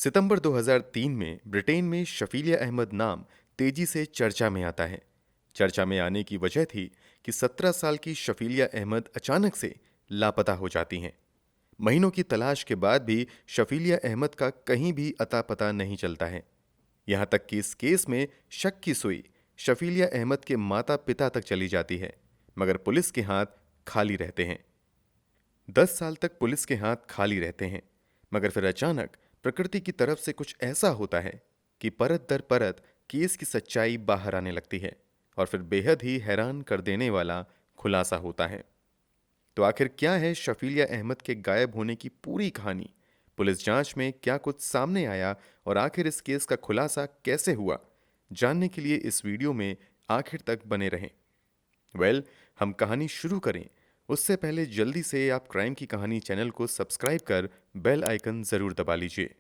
सितंबर 2003 में ब्रिटेन में शफीलिया अहमद नाम तेजी से चर्चा में आता है। चर्चा में आने की वजह थी कि 17 साल की शफीलिया अहमद अचानक से लापता हो जाती हैं। महीनों की तलाश के बाद भी शफीलिया अहमद का कहीं भी अता पता नहीं चलता है। यहां तक कि इस केस में शक की सुई शफीलिया अहमद के माता पिता तक चली जाती है, मगर पुलिस के हाथ खाली रहते हैं। 10 साल तक पुलिस के हाथ खाली रहते हैं, मगर फिर अचानक प्रकृति की तरफ से कुछ ऐसा होता है कि परत दर परत केस की सच्चाई बाहर आने लगती है और फिर बेहद ही हैरान कर देने वाला खुलासा होता है। तो आखिर क्या है शफीलिया अहमद के गायब होने की पूरी कहानी? पुलिस जांच में क्या कुछ सामने आया और आखिर इस केस का खुलासा कैसे हुआ? जानने के लिए इस वीडियो में आखिर तक बने रहें। हम कहानी शुरू करें उससे पहले जल्दी से आप क्राइम की कहानी चैनल को सब्सक्राइब कर बेल आइकन जरूर दबा लीजिए।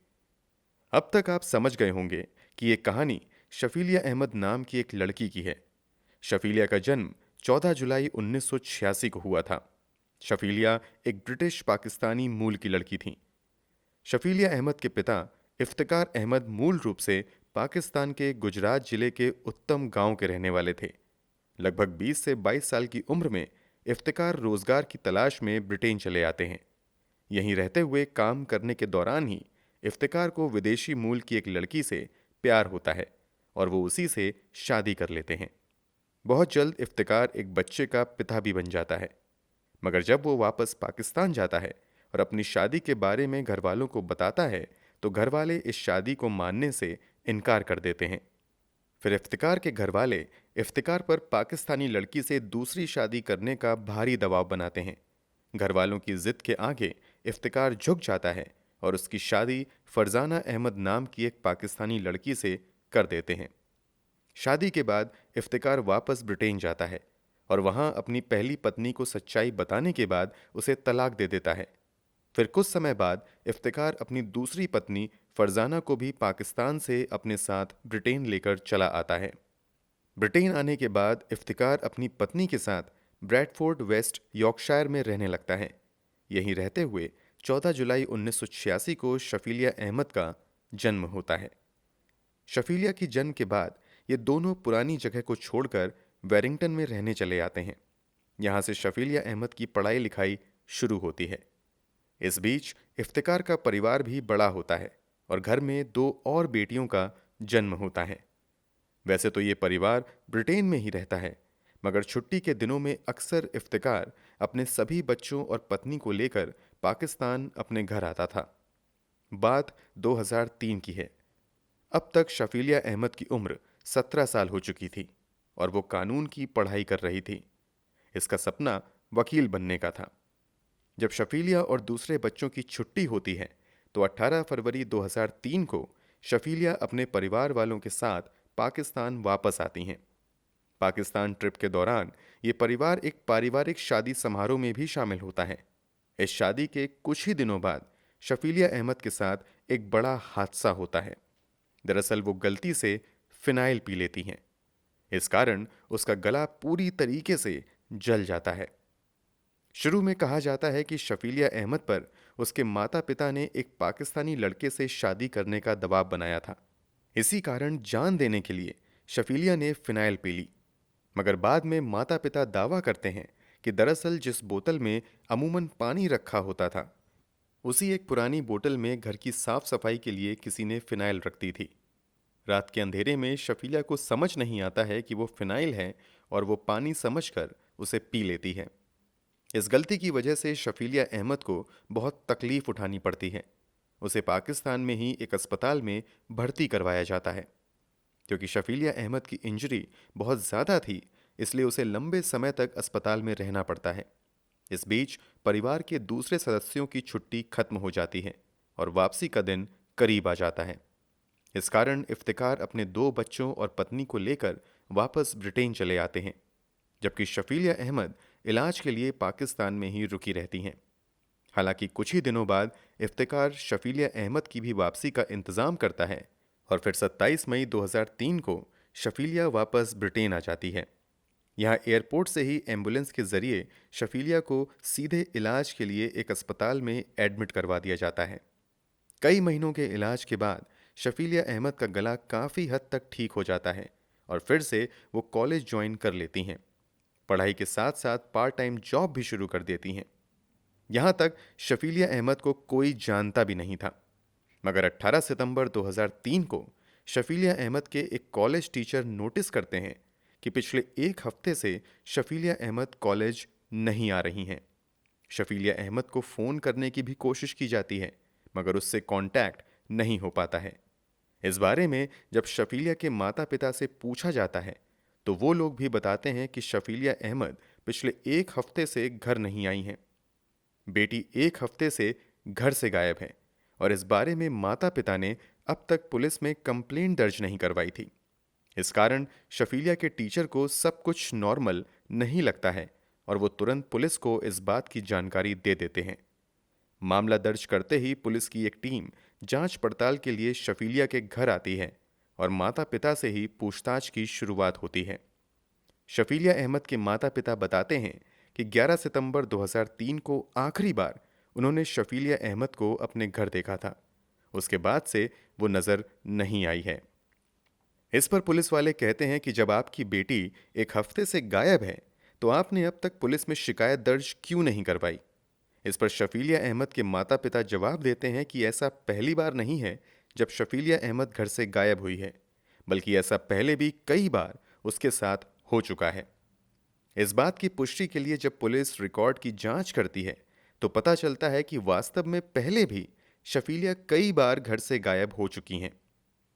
अब तक आप समझ गए होंगे कि ये कहानी शफीलिया अहमद नाम की एक लड़की की है। शफीलिया का जन्म 14 जुलाई 1986 को हुआ था। शफीलिया एक ब्रिटिश पाकिस्तानी मूल की लड़की थी। शफीलिया अहमद के पिता इफ्तिकार अहमद मूल रूप से पाकिस्तान के गुजरात जिले के उत्तम गांव के रहने वाले थे। लगभग 20 से 22 साल की उम्र में इफ्तिकार रोजगार की तलाश में ब्रिटेन चले आते हैं। यहीं रहते हुए काम करने के दौरान ही इफ्तिकार को विदेशी मूल की एक लड़की से प्यार होता है और वो उसी से शादी कर लेते हैं। बहुत जल्द इफ्तिकार एक बच्चे का पिता भी बन जाता है, मगर जब वो वापस पाकिस्तान जाता है और अपनी शादी के बारे में घर वालों को बताता है तो घर वाले इस शादी को मानने से इनकार कर देते हैं। फिर इफ्तिकार के घर वाले इफ्तिकार पर पाकिस्तानी लड़की से दूसरी शादी करने का भारी दबाव बनाते हैं। घर वालों की जिद के आगे इफ्तिकार झुक जाता है और उसकी शादी फरजाना अहमद नाम की एक पाकिस्तानी लड़की से कर देते हैं। शादी के बाद इफ्तिकार वापस ब्रिटेन जाता है और वहां अपनी पहली पत्नी को सच्चाई बताने के बाद उसे तलाक दे देता है। फिर कुछ समय बाद इफ्तिकार अपनी दूसरी पत्नी फरजाना को भी पाकिस्तान से अपने साथ ब्रिटेन लेकर चला आता है। ब्रिटेन आने के बाद इफ्तिकार अपनी पत्नी के साथ ब्रैडफोर्ड वेस्ट यॉर्कशायर में रहने लगता है। यहीं रहते हुए 14 जुलाई 1986 को शफीलिया अहमद का जन्म होता है। शफीलिया की जन्म के बाद ये दोनों पुरानी जगह को छोड़कर वेरिंगटन में रहने चले आते हैं। यहाँ से शफीलिया अहमद की पढ़ाई लिखाई शुरू होती है। इस बीच इफ्तिकार का परिवार भी बड़ा होता है और घर में दो और बेटियों का जन्म होता है। वैसे तो ये परिवार ब्रिटेन में ही रहता है, मगर छुट्टी के दिनों में अक्सर इफ्तिकार अपने सभी बच्चों और पत्नी को लेकर पाकिस्तान अपने घर आता था। बात 2003 की है। अब तक शफीलिया अहमद की उम्र 17 साल हो चुकी थी और वो कानून की पढ़ाई कर रही थी। इसका सपना वकील बनने का था। जब शफीलिया और दूसरे बच्चों की छुट्टी होती है तो 18 फरवरी 2003 को शफीलिया अपने परिवार वालों के साथ पाकिस्तान वापस आती हैं। पाकिस्तान ट्रिप के दौरान ये परिवार एक पारिवारिक शादी समारोह में भी शामिल होता है। इस शादी के कुछ ही दिनों बाद शफीलिया अहमद के साथ एक बड़ा हादसा होता है। दरअसल वो गलती से फिनाइल पी लेती हैं। इस कारण उसका गला पूरी तरीके से जल जाता है। शुरू में कहा जाता है कि शफीलिया अहमद पर उसके माता पिता ने एक पाकिस्तानी लड़के से शादी करने का दबाव बनाया था। इसी कारण जान देने के लिए शफीलिया ने फिनाइल पी ली। मगर बाद में माता पिता दावा करते हैं कि दरअसल जिस बोतल में अमूमन पानी रखा होता था, उसी एक पुरानी बोतल में घर की साफ सफाई के लिए किसी ने फिनाइल रख दी थी। रात के अंधेरे में शफीलिया को समझ नहीं आता है कि वो फिनाइल है और वो पानी समझकर उसे पी लेती है। इस गलती की वजह से शफीलिया अहमद को बहुत तकलीफ उठानी पड़ती है। उसे पाकिस्तान में ही एक अस्पताल में भर्ती करवाया जाता है। क्योंकि शफीलिया अहमद की इंजरी बहुत ज़्यादा थी, इसलिए उसे लंबे समय तक अस्पताल में रहना पड़ता है। इस बीच परिवार के दूसरे सदस्यों की छुट्टी खत्म हो जाती है और वापसी का दिन करीब आ जाता है। इस कारण इफ्तिकार अपने दो बच्चों और पत्नी को लेकर वापस ब्रिटेन चले आते हैं, जबकि शफीलिया अहमद इलाज के लिए पाकिस्तान में ही रुकी रहती हैं। हालांकि कुछ ही दिनों बाद इफ्तिकार शफीलिया अहमद की भी वापसी का इंतजाम करता है और फिर 27 मई 2003 को शफीलिया वापस ब्रिटेन आ जाती है। यहाँ एयरपोर्ट से ही एम्बुलेंस के जरिए शफीलिया को सीधे इलाज के लिए एक अस्पताल में एडमिट करवा दिया जाता है। कई महीनों के इलाज के बाद शफीलिया अहमद का गला काफ़ी हद तक ठीक हो जाता है और फिर से वो कॉलेज ज्वाइन कर लेती हैं। पढ़ाई के साथ साथ पार्ट टाइम जॉब भी शुरू कर देती हैं। यहाँ तक शफीलिया अहमद को कोई जानता भी नहीं था, मगर 18 सितंबर 2003 को शफीलिया अहमद के एक कॉलेज टीचर नोटिस करते हैं कि पिछले एक हफ्ते से शफीलिया अहमद कॉलेज नहीं आ रही हैं। शफीलिया अहमद को फ़ोन करने की भी कोशिश की जाती है, मगर उससे कांटेक्ट नहीं हो पाता है। इस बारे में जब शफीलिया के माता पिता से पूछा जाता है तो वो लोग भी बताते हैं कि शफीलिया अहमद पिछले एक हफ्ते से घर नहीं आई हैं। बेटी एक हफ्ते से घर से गायब है और इस बारे में माता पिता ने अब तक पुलिस में कंप्लेंट दर्ज नहीं करवाई थी। इस कारण शफीलिया के टीचर को सब कुछ नॉर्मल नहीं लगता है और वो तुरंत पुलिस को इस बात की जानकारी दे देते हैं। मामला दर्ज करते ही पुलिस की एक टीम जांच पड़ताल के लिए शफीलिया के घर आती है और माता पिता से ही पूछताछ की शुरुआत होती है। शफीलिया अहमद के माता पिता बताते हैं कि 11 सितंबर 2003 को आखिरी बार उन्होंने शफीलिया अहमद को अपने घर देखा था। उसके बाद से वो नजर नहीं आई है। इस पर पुलिस वाले कहते हैं कि जब आपकी बेटी एक हफ्ते से गायब है तो आपने अब तक पुलिस में शिकायत दर्ज क्यों नहीं करवाई। इस पर शफीलिया अहमद के माता पिता जवाब देते हैं कि ऐसा पहली बार नहीं है जब शफीलिया अहमद घर से गायब हुई है, बल्कि ऐसा पहले भी कई बार उसके साथ हो चुका है। इस बात की पुष्टि के लिए जब पुलिस रिकॉर्ड की जांच करती है तो पता चलता है कि वास्तव में पहले भी शफीलिया कई बार घर से गायब हो चुकी हैं।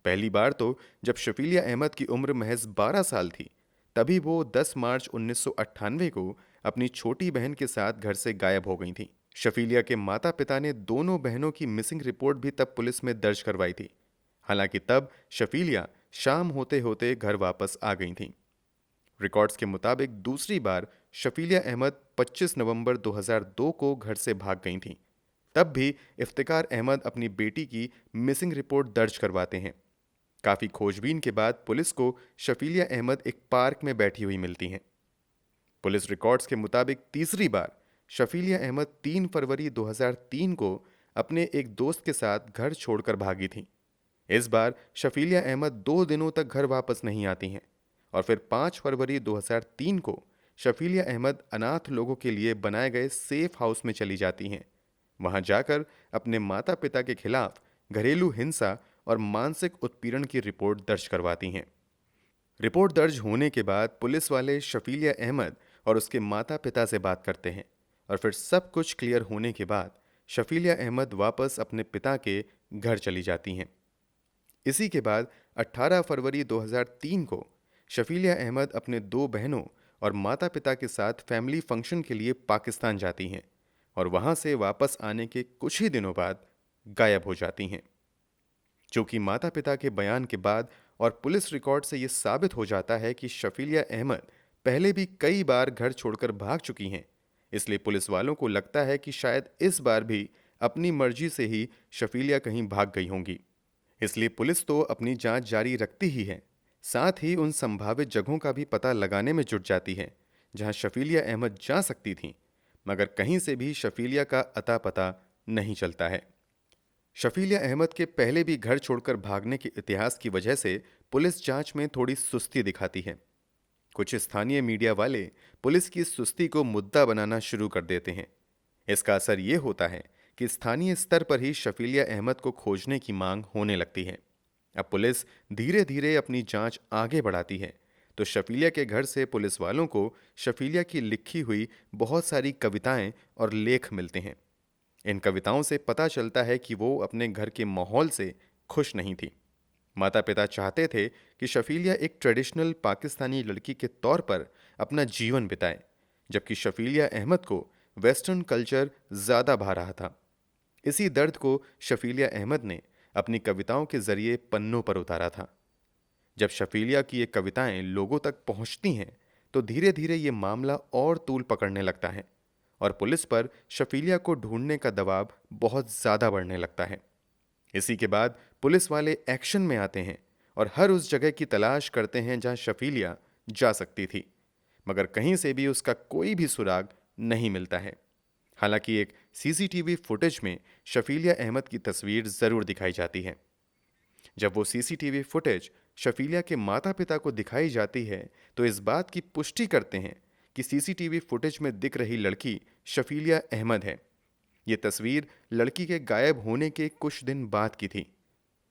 पहली बार तो जब शफीलिया अहमद की उम्र महज 12 साल थी, तभी वो 10 मार्च 1998 को अपनी छोटी बहन के साथ घर से गायब हो गई थी। शफीलिया के माता पिता ने दोनों बहनों की मिसिंग रिपोर्ट भी तब पुलिस में दर्ज करवाई थी। हालांकि तब शफीलिया शाम होते होते घर वापस आ गई थी। रिकॉर्ड्स के मुताबिक दूसरी बार शफीलिया अहमद 25 नवंबर 2002 को घर से भाग गई थीं। तब भी इफ्तिकार अहमद अपनी बेटी की मिसिंग रिपोर्ट दर्ज करवाते हैं। काफ़ी खोजबीन के बाद पुलिस को शफीलिया अहमद एक पार्क में बैठी हुई मिलती हैं। पुलिस रिकॉर्ड्स के मुताबिक तीसरी बार शफीलिया अहमद 3 फरवरी 2003 को अपने एक दोस्त के साथ घर छोड़कर भागी थीं। इस बार शफीलिया अहमद 2 दिनों तक घर वापस नहीं आती हैं और फिर 5 फरवरी 2003 को शफीलिया अहमद अनाथ लोगों के लिए बनाए गए सेफ हाउस में चली जाती हैं। वहां जाकर अपने माता पिता के खिलाफ घरेलू हिंसा और मानसिक उत्पीड़न की रिपोर्ट दर्ज करवाती हैं। रिपोर्ट दर्ज होने के बाद पुलिस वाले शफीलिया अहमद और उसके माता पिता से बात करते हैं और फिर सब कुछ क्लियर होने के बाद शफीलिया अहमद वापस अपने पिता के घर चली जाती हैं। इसी के बाद 18 फरवरी 2003 को शफीलिया अहमद अपने 2 बहनों और माता पिता के साथ फैमिली फंक्शन के लिए पाकिस्तान जाती हैं और वहां से वापस आने के कुछ ही दिनों बाद गायब हो जाती हैं। चूंकि माता पिता के बयान के बाद और पुलिस रिकॉर्ड से यह साबित हो जाता है कि शफीलिया अहमद पहले भी कई बार घर छोड़कर भाग चुकी हैं, इसलिए पुलिस वालों को लगता है कि शायद इस बार भी अपनी मर्जी से ही शफीलिया कहीं भाग गई होंगी। इसलिए पुलिस तो अपनी जांच जारी रखती ही है, साथ ही उन संभावित जगहों का भी पता लगाने में जुट जाती है जहां शफीलिया अहमद जा सकती थीं, मगर कहीं से भी शफीलिया का अता पता नहीं चलता है। शफीलिया अहमद के पहले भी घर छोड़कर भागने के इतिहास की वजह से पुलिस जांच में थोड़ी सुस्ती दिखाती है। कुछ स्थानीय मीडिया वाले पुलिस की सुस्ती को मुद्दा बनाना शुरू कर देते हैं। इसका असर ये होता है कि स्थानीय स्तर पर ही शफीलिया अहमद को खोजने की मांग होने लगती है। अब पुलिस धीरे धीरे अपनी जांच आगे बढ़ाती है तो शफीलिया के घर से पुलिस वालों को शफीलिया की लिखी हुई बहुत सारी कविताएं और लेख मिलते हैं। इन कविताओं से पता चलता है कि वो अपने घर के माहौल से खुश नहीं थी। माता पिता चाहते थे कि शफीलिया एक ट्रेडिशनल पाकिस्तानी लड़की के तौर पर अपना जीवन बिताए, जबकि शफीलिया अहमद को वेस्टर्न कल्चर ज़्यादा भा रहा था। इसी दर्द को शफीलिया अहमद ने अपनी कविताओं के जरिए पन्नों पर उतारा था। जब शफीलिया की ये कविताएं लोगों तक पहुंचती हैं तो धीरे धीरे ये मामला और तूल पकड़ने लगता है और पुलिस पर शफीलिया को ढूंढने का दबाव बहुत ज़्यादा बढ़ने लगता है। इसी के बाद पुलिस वाले एक्शन में आते हैं और हर उस जगह की तलाश करते हैं जहां शफीलिया जा सकती थी, मगर कहीं से भी उसका कोई भी सुराग नहीं मिलता है। हालांकि एक सीसीटीवी फुटेज में शफीलिया अहमद की तस्वीर जरूर दिखाई जाती है। जब वो सीसीटीवी फुटेज शफीलिया के माता पिता को दिखाई जाती है तो इस बात की पुष्टि करते हैं कि सीसीटीवी फुटेज में दिख रही लड़की शफीलिया अहमद है। ये तस्वीर लड़की के गायब होने के कुछ दिन बाद की थी।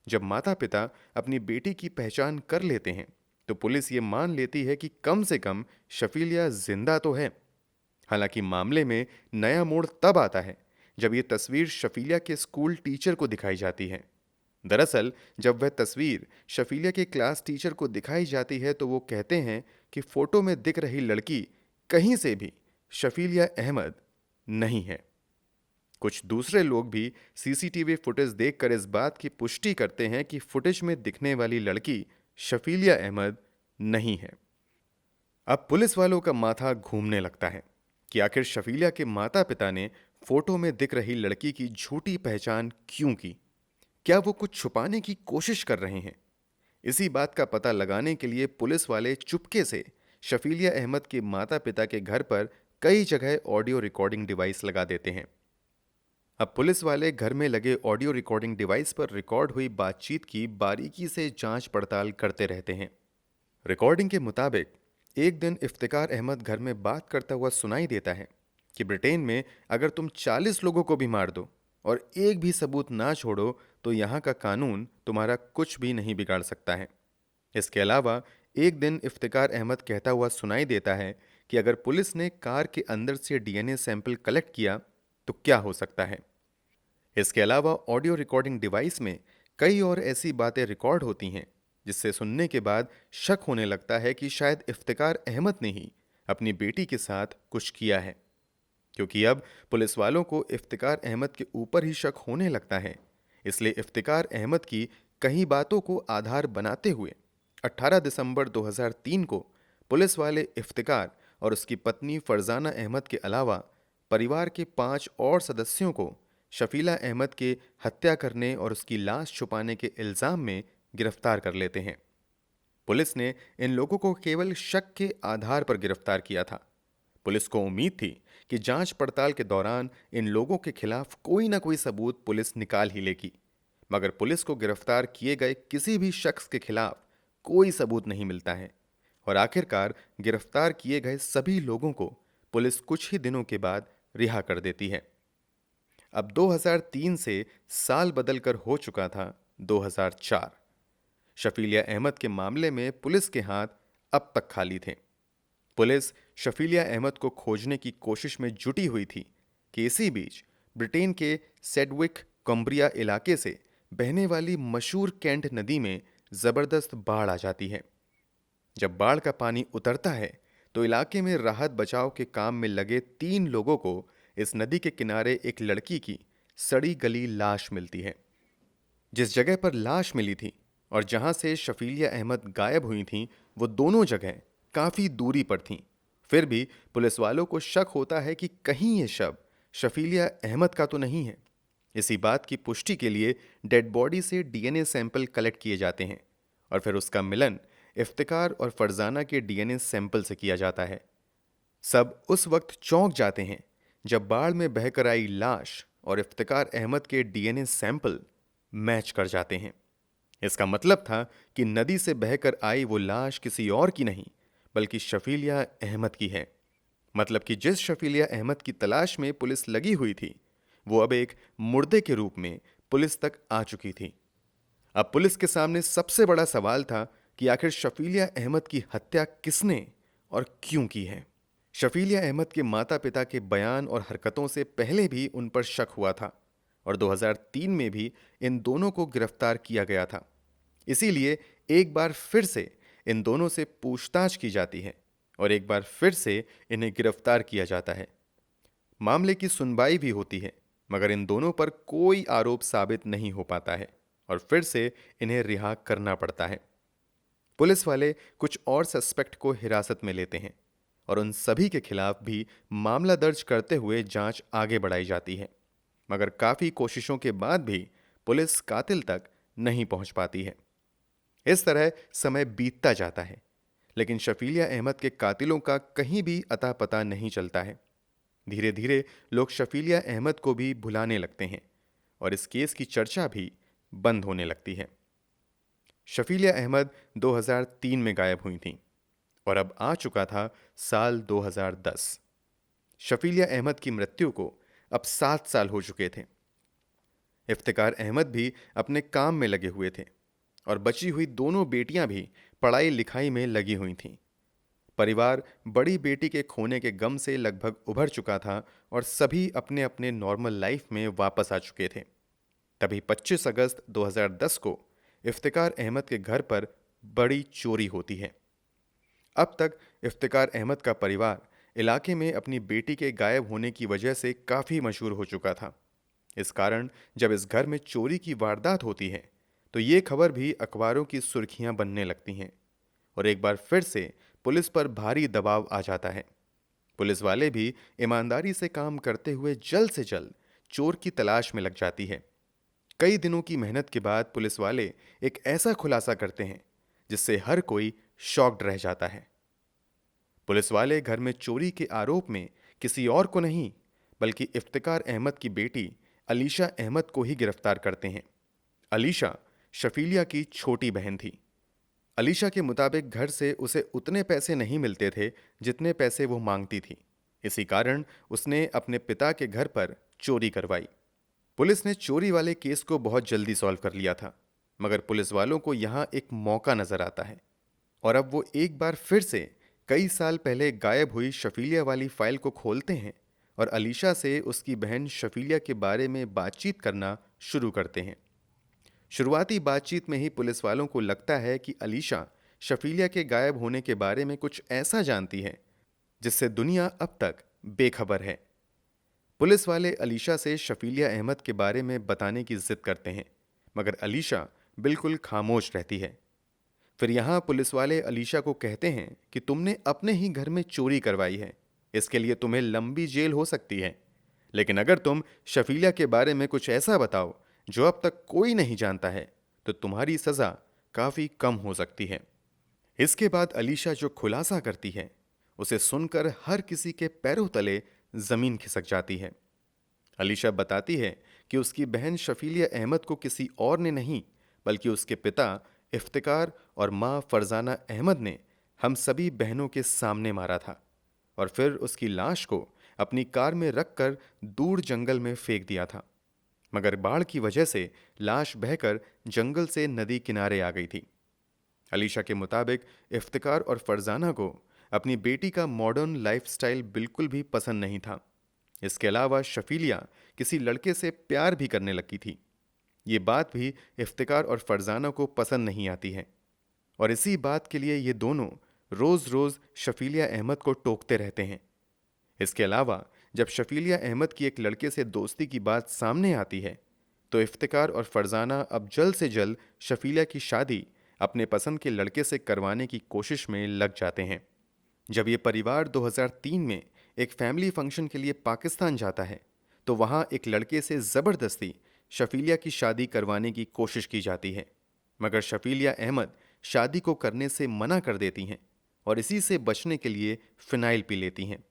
जब माता पिता अपनी बेटी की पहचान कर लेते हैं तो पुलिस ये मान लेती है कि कम से कम शफीलिया जिंदा तो है। हालांकि मामले में नया मोड़ तब आता है जब ये तस्वीर शफीलिया के स्कूल टीचर को दिखाई जाती है। दरअसल जब वह तस्वीर शफीलिया के क्लास टीचर को दिखाई जाती है तो वो कहते हैं कि फोटो में दिख रही लड़की कहीं से भी शफीलिया अहमद नहीं है। कुछ दूसरे लोग भी सीसीटीवी फुटेज देखकर इस बात की पुष्टि करते हैं कि फुटेज में दिखने वाली लड़की शफीलिया अहमद नहीं है। अब पुलिस वालों का माथा घूमने लगता है कि आखिर शफीलिया के माता पिता ने फोटो में दिख रही लड़की की झूठी पहचान क्यों की। क्या वो कुछ छुपाने की कोशिश कर रहे हैं? इसी बात का पता लगाने के लिए पुलिस वाले चुपके से शफीलिया अहमद के माता पिता के घर पर कई जगह ऑडियो रिकॉर्डिंग डिवाइस लगा देते हैं। अब पुलिस वाले घर में लगे ऑडियो रिकॉर्डिंग डिवाइस पर रिकॉर्ड हुई बातचीत की बारीकी से जांच पड़ताल करते रहते हैं। रिकॉर्डिंग के मुताबिक एक दिन इफ्तिकार अहमद घर में बात करता हुआ सुनाई देता है कि ब्रिटेन में अगर तुम 40 लोगों को भी मार दो और एक भी सबूत ना छोड़ो तो यहाँ का कानून तुम्हारा कुछ भी नहीं बिगाड़ सकता है। इसके अलावा एक दिन इफ्तिकार अहमद कहता हुआ सुनाई देता है कि अगर पुलिस ने कार के अंदर से डीएनए सैंपल कलेक्ट किया तो क्या हो सकता है। इसके अलावा ऑडियो रिकॉर्डिंग डिवाइस में कई और ऐसी बातें रिकॉर्ड होती हैं जिससे सुनने के बाद शक होने लगता है कि शायद इफ्तिकार अहमद ने ही अपनी बेटी के साथ कुछ किया है। क्योंकि अब पुलिस वालों को इफ्तिकार अहमद के ऊपर ही शक होने लगता है, इसलिए इफ्तिकार अहमद की कई बातों को आधार बनाते हुए 18 दिसंबर 2003 को पुलिस वाले इफ्तिकार और उसकी पत्नी फरजाना अहमद के अलावा परिवार के 5 और सदस्यों को शफीला अहमद के हत्या करने और उसकी लाश छुपाने के इल्जाम में गिरफ्तार कर लेते हैं। पुलिस ने इन लोगों को केवल शक के आधार पर गिरफ्तार किया था। पुलिस को उम्मीद थी कि जांच पड़ताल के दौरान इन लोगों के खिलाफ कोई ना कोई सबूत पुलिस निकाल ही लेगी, मगर पुलिस को गिरफ्तार किए गए किसी भी शख्स के खिलाफ कोई सबूत नहीं मिलता है और आखिरकार गिरफ्तार किए गए सभी लोगों को पुलिस कुछ ही दिनों के बाद रिहा कर देती है। अब 2003 से साल बदलकर हो चुका था 2004। शफीलिया अहमद के मामले में पुलिस के हाथ अब तक खाली थे। पुलिस शफीलिया अहमद को खोजने की कोशिश में जुटी हुई थी कि इसी बीच ब्रिटेन के सेडविक कम्ब्रिया इलाके से बहने वाली मशहूर कैंट नदी में जबरदस्त बाढ़ आ जाती है। जब बाढ़ का पानी उतरता है तो इलाके में राहत बचाव के काम में लगे 3 लोगों को इस नदी के किनारे एक लड़की की सड़ी गली लाश मिलती है। जिस जगह पर लाश मिली थी और जहां से शफीलिया अहमद गायब हुई थीं, वो दोनों जगह काफी दूरी पर थीं। फिर भी पुलिस वालों को शक होता है कि कहीं ये शव शफीलिया अहमद का तो नहीं है। इसी बात की पुष्टि के लिए डेड बॉडी से डीएनए सैंपल कलेक्ट किए जाते हैं और फिर उसका मिलन इफ्तिकार और फरजाना के डीएनए सैंपल से किया जाता है। सब उस वक्त चौंक जाते हैं जब बाढ़ में बहकर आई लाश और इफ्तिकार अहमद के डीएनए सैंपल मैच कर जाते हैं। इसका मतलब था कि नदी से बहकर आई वो लाश किसी और की नहीं बल्कि शफीलिया अहमद की है। मतलब कि जिस शफीलिया अहमद की तलाश में पुलिस लगी हुई थी वो अब एक मुर्दे के रूप में पुलिस तक आ चुकी थी। अब पुलिस के सामने सबसे बड़ा सवाल था कि आखिर शफीलिया अहमद की हत्या किसने और क्यों की है। शफीलिया अहमद के माता पिता के बयान और हरकतों से पहले भी उन पर शक हुआ था और 2003 में भी इन दोनों को गिरफ्तार किया गया था। इसीलिए एक बार फिर से इन दोनों से पूछताछ की जाती है और एक बार फिर से इन्हें गिरफ्तार किया जाता है। मामले की सुनवाई भी होती है मगर इन दोनों पर कोई आरोप साबित नहीं हो पाता है और फिर से इन्हें रिहा करना पड़ता है। पुलिस वाले कुछ और सस्पेक्ट को हिरासत में लेते हैं और उन सभी के खिलाफ भी मामला दर्ज करते हुए जांच आगे बढ़ाई जाती है, मगर काफी कोशिशों के बाद भी पुलिस कातिल तक नहीं पहुंच पाती है। इस तरह समय बीतता जाता है लेकिन शफीलिया अहमद के कातिलों का कहीं भी अता पता नहीं चलता है। धीरे धीरे लोग शफीलिया अहमद को भी भुलाने लगते हैं और इस केस की चर्चा भी बंद होने लगती है। शफीलिया अहमद 2003 में गायब हुई थीं और अब आ चुका था साल 2010। शफीलिया अहमद की मृत्यु को अब 7 साल हो चुके थे। इफ्तिकार अहमद भी अपने काम में लगे हुए थे और बची हुई दोनों बेटियां भी पढ़ाई लिखाई में लगी हुई थीं। परिवार बड़ी बेटी के खोने के गम से लगभग उभर चुका था और सभी अपने अपने नॉर्मल लाइफ में वापस आ चुके थे। तभी 25 अगस्त 2010 को इफ्तिकार अहमद के घर पर बड़ी चोरी होती है। अब तक इफ्तिकार अहमद का परिवार इलाके में अपनी बेटी के गायब होने की वजह से काफ़ी मशहूर हो चुका था। इस कारण जब इस घर में चोरी की वारदात होती है तो ये खबर भी अखबारों की सुर्खियां बनने लगती हैं और एक बार फिर से पुलिस पर भारी दबाव आ जाता है। पुलिस वाले भी ईमानदारी से काम करते हुए जल्द से जल्द चोर की तलाश में लग जाती है। कई दिनों की मेहनत के बाद पुलिस वाले एक ऐसा खुलासा करते हैं जिससे हर कोई शॉक्ड रह जाता है। पुलिस वाले घर में चोरी के आरोप में किसी और को नहीं बल्कि इफ्तिकार अहमद की बेटी अलीशा अहमद को ही गिरफ्तार करते हैं। अलीशा शफीलिया की छोटी बहन थी। अलीशा के मुताबिक घर से उसे उतने पैसे नहीं मिलते थे जितने पैसे वो मांगती थी। इसी कारण उसने अपने पिता के घर पर चोरी करवाई। पुलिस ने चोरी वाले केस को बहुत जल्दी सॉल्व कर लिया था, मगर पुलिस वालों को यहाँ एक मौका नजर आता है और अब वो एक बार फिर से कई साल पहले गायब हुई शफीलिया वाली फाइल को खोलते हैं और अलीशा से उसकी बहन शफीलिया के बारे में बातचीत करना शुरू करते हैं। शुरुआती बातचीत में ही पुलिस वालों को लगता है कि अलीशा शफीलिया के गायब होने के बारे में कुछ ऐसा जानती है जिससे दुनिया अब तक बेखबर है। पुलिस वाले अलीशा से शफीलिया अहमद के बारे में बताने की जिद करते हैं, मगर अलीशा बिल्कुल खामोश रहती है। फिर यहाँ पुलिस वाले अलीशा को कहते हैं कि तुमने अपने ही घर में चोरी करवाई है, इसके लिए तुम्हें लंबी जेल हो सकती है, लेकिन अगर तुम शफीलिया के बारे में कुछ ऐसा बताओ जो अब तक कोई नहीं जानता है तो तुम्हारी सजा काफी कम हो सकती है। इसके बाद अलीशा जो खुलासा करती है उसे सुनकर हर किसी के पैरों तले जमीन खिसक जाती है। अलीशा बताती है कि उसकी बहन शफीलिया अहमद को किसी और ने नहीं बल्कि उसके पिता इफ्तिकार और मां फरजाना अहमद ने हम सभी बहनों के सामने मारा था और फिर उसकी लाश को अपनी कार में रखकर दूर जंगल में फेंक दिया था, मगर बाढ़ की वजह से लाश बहकर जंगल से नदी किनारे आ गई थी। अलीशा के मुताबिक इफ्तिकार और फरजाना को अपनी बेटी का मॉडर्न लाइफस्टाइल बिल्कुल भी पसंद नहीं था। इसके अलावा शफीलिया किसी लड़के से प्यार भी करने लगी थी। ये बात भी इफ्तिकार और फरजाना को पसंद नहीं आती है और इसी बात के लिए ये दोनों रोज रोज शफीलिया अहमद को टोकते रहते हैं। इसके अलावा जब शफीलिया अहमद की एक लड़के से दोस्ती की बात सामने आती है तो इफ्तिकार और फरजाना अब जल्द से जल्द शफीलिया की शादी अपने पसंद के लड़के से करवाने की कोशिश में लग जाते हैं। जब ये परिवार 2003 में एक फैमिली फंक्शन के लिए पाकिस्तान जाता है तो वहाँ एक लड़के से ज़बरदस्ती शफीलिया की शादी करवाने की कोशिश की जाती है, मगर शफीलिया अहमद शादी को करने से मना कर देती हैं और इसी से बचने के लिए फिनाइल पी लेती हैं।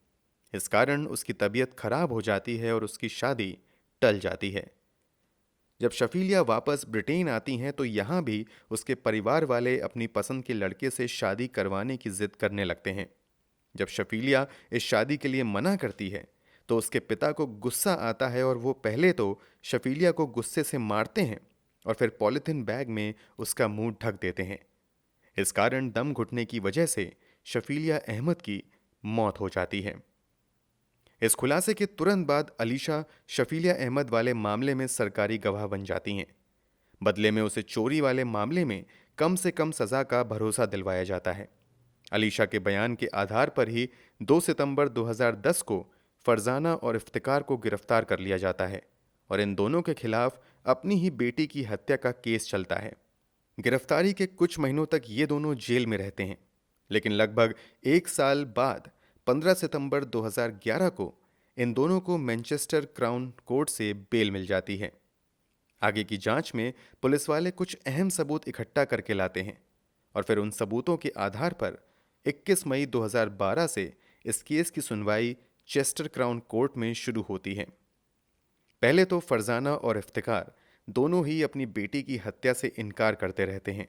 इस कारण उसकी तबीयत खराब हो जाती है और उसकी शादी टल जाती है। जब शफीलिया वापस ब्रिटेन आती हैं तो यहाँ भी उसके परिवार वाले अपनी पसंद के लड़के से शादी करवाने की जिद करने लगते हैं। जब शफीलिया इस शादी के लिए मना करती है तो उसके पिता को गुस्सा आता है और वो पहले तो शफीलिया को गुस्से से मारते हैं और फिर पॉलिथीन बैग में उसका मुंह ढक देते हैं। इस कारण दम घुटने की वजह से शफीलिया अहमद की मौत हो जाती है। इस खुलासे के तुरंत बाद अलीशा शफीलिया अहमद वाले मामले में सरकारी गवाह बन जाती हैं। बदले में उसे चोरी वाले मामले में कम से कम सजा का भरोसा दिलवाया जाता है। अलीशा के बयान के आधार पर ही 2 सितंबर 2010 को फरजाना और इफ्तिकार को गिरफ्तार कर लिया जाता है और इन दोनों के खिलाफ अपनी ही बेटी की हत्या का केस चलता है। गिरफ्तारी के कुछ महीनों तक ये दोनों जेल में रहते हैं, लेकिन लगभग 1 साल बाद 15 सितंबर 2011 को इन दोनों को मैनचेस्टर क्राउन कोर्ट से बेल मिल जाती है। आगे की जांच में पुलिस वाले कुछ अहम सबूत इकट्ठा करके लाते हैं और फिर उन सबूतों के आधार पर 21 मई 2012 से इस केस की सुनवाई चेस्टर क्राउन कोर्ट में शुरू होती है। पहले तो फरजाना और इफ्तिकार दोनों ही अपनी बेटी की हत्या से इनकार करते रहते हैं,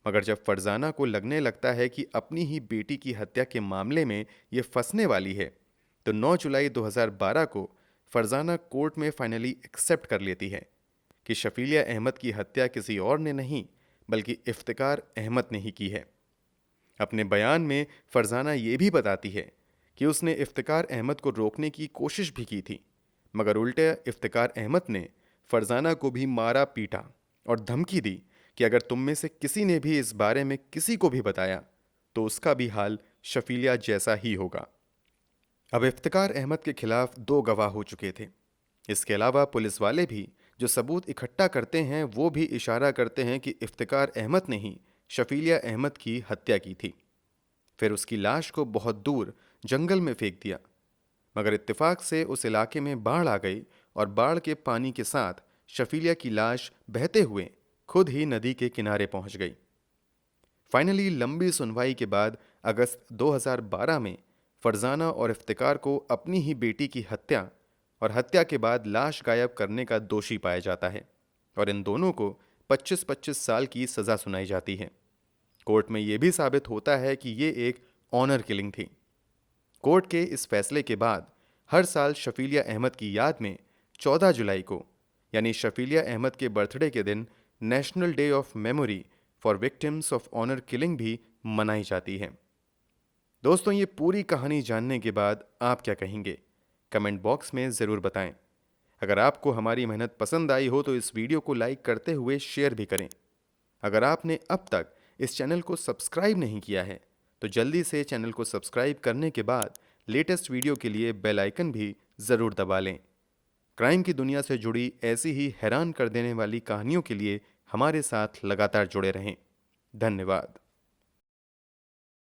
मगर जब फरजाना को लगने लगता है कि अपनी ही बेटी की हत्या के मामले में ये फंसने वाली है, तो 9 जुलाई 2012 को फरजाना कोर्ट में फाइनली एक्सेप्ट कर लेती है कि शफीलिया अहमद की हत्या किसी और ने नहीं बल्कि इफ्तिकार अहमद ने ही की है। अपने बयान में फरजाना ये भी बताती है कि उसने इफ्तिकार अहमद को रोकने की कोशिश भी की थी, मगर उल्टे इफ्तिकार अहमद ने फरजाना को भी मारा पीटा और धमकी दी कि अगर तुम में से किसी ने भी इस बारे में किसी को भी बताया तो उसका भी हाल शफीलिया जैसा ही होगा। अब इफ्तिकार अहमद के खिलाफ 2 गवाह हो चुके थे। इसके अलावा पुलिस वाले भी जो सबूत इकट्ठा करते हैं वो भी इशारा करते हैं कि इफ्तिकार अहमद ने ही शफीलिया अहमद की हत्या की थी, फिर उसकी लाश को बहुत दूर जंगल में फेंक दिया। मगर इत्तेफाक से उस इलाके में बाढ़ आ गई और बाढ़ के पानी के साथ शफीलिया की लाश बहते हुए खुद ही नदी के किनारे पहुंच गई। फाइनली लंबी सुनवाई के बाद अगस्त 2012 में फरजाना और इफ्तिकार को अपनी ही बेटी की हत्या और हत्या के बाद लाश गायब करने का दोषी पाया जाता है और इन दोनों को 25-25 साल की सजा सुनाई जाती है। कोर्ट में यह भी साबित होता है कि ये एक ऑनर किलिंग थी। कोर्ट के इस फैसले के बाद हर साल शफीलिया अहमद की याद में 14 जुलाई को यानी शफीलिया अहमद के बर्थडे के दिन national day of memory for victims of honour killing भी मनाई जाती है। दोस्तों, ये पूरी कहानी जानने के बाद आप क्या कहेंगे? कमेंट बॉक्स में ज़रूर बताएं। अगर आपको हमारी मेहनत पसंद आई हो तो इस वीडियो को लाइक करते हुए शेयर भी करें। अगर आपने अब तक इस चैनल को सब्सक्राइब नहीं किया है तो जल्दी से चैनल को सब्सक्राइब करने के बाद लेटेस्ट वीडियो के लिए बेल आइकन भी ज़रूर दबा लें। क्राइम की दुनिया से जुड़ी ऐसी ही हैरान कर देने वाली कहानियों के लिए हमारे साथ लगातार जुड़े रहें। धन्यवाद।